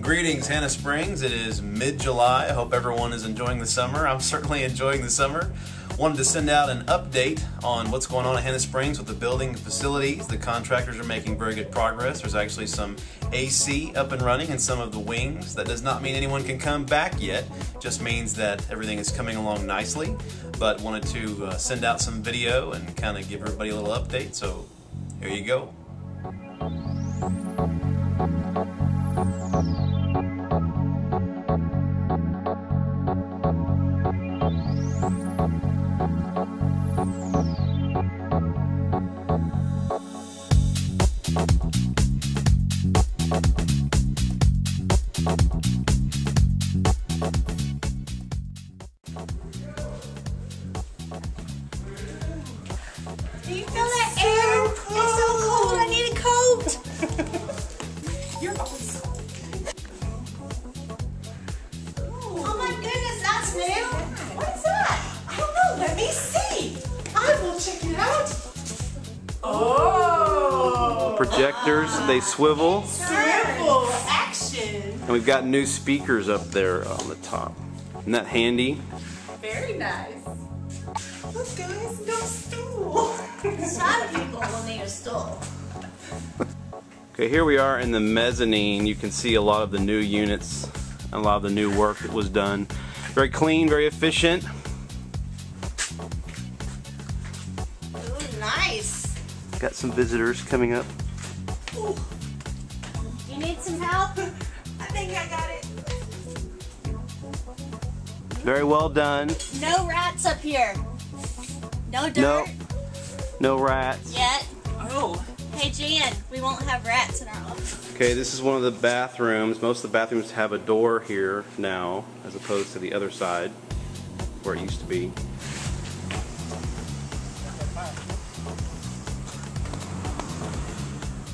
Greetings, Hanna Springs. It is mid-July. I hope everyone is enjoying the summer. I'm certainly enjoying the summer. Wanted to send out an update on what's going on at Hanna Springs with the building facilities. The contractors are making very good progress. There's actually some AC up and running in some of the wings. That does not mean anyone can come back yet. Just means that everything is coming along nicely. But wanted to send out some video and kind of give everybody a little update. So here you go. Do you feel that air? It's so cold. I need a coat. You're oh my goodness, that's new. What is that? I don't know. Let me see. I will check it out. Oh. Projectors, they swivel. Swivel action. And we've got new speakers up there on the top. Isn't that handy? Very nice. Look guys, no stool. Some people will need a stool. Okay, here we are in the mezzanine. You can see a lot of the new units, a lot of the new work that was done. Very clean, very efficient. Ooh, nice. Got some visitors coming up. Ooh. You need some help? I think I got it. Very well done. No rats up here. No dirt. No rats. Yet. Oh. Hey Jan, we won't have rats in our office. Okay, this is one of the bathrooms. Most of the bathrooms have a door here now, as opposed to the other side, where it used to be.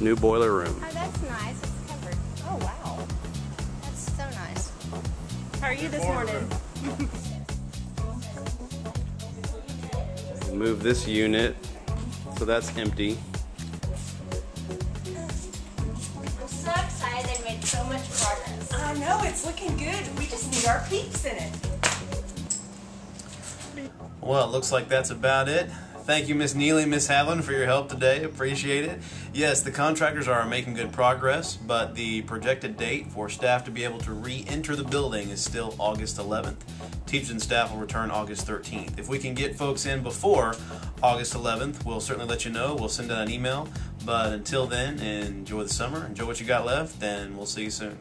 New boiler room. Oh, that's nice. It's covered. Oh, wow. That's so nice. How are you this morning? Move this unit, so that's empty. I'm so excited they made so much progress. I know, it's looking good. We just need our peeps in it. Well, it looks like that's about it. Thank you, Miss Neely, Miss Havlin, for your help today. Appreciate it. Yes, the contractors are making good progress, but the projected date for staff to be able to re-enter the building is still August 11th. Teachers and staff will return August 13th. If we can get folks in before August 11th, we'll certainly let you know. We'll send out an email. But until then, enjoy the summer, enjoy what you got left, and we'll see you soon.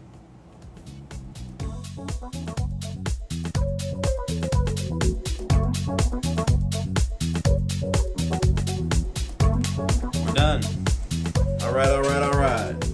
Done. All right.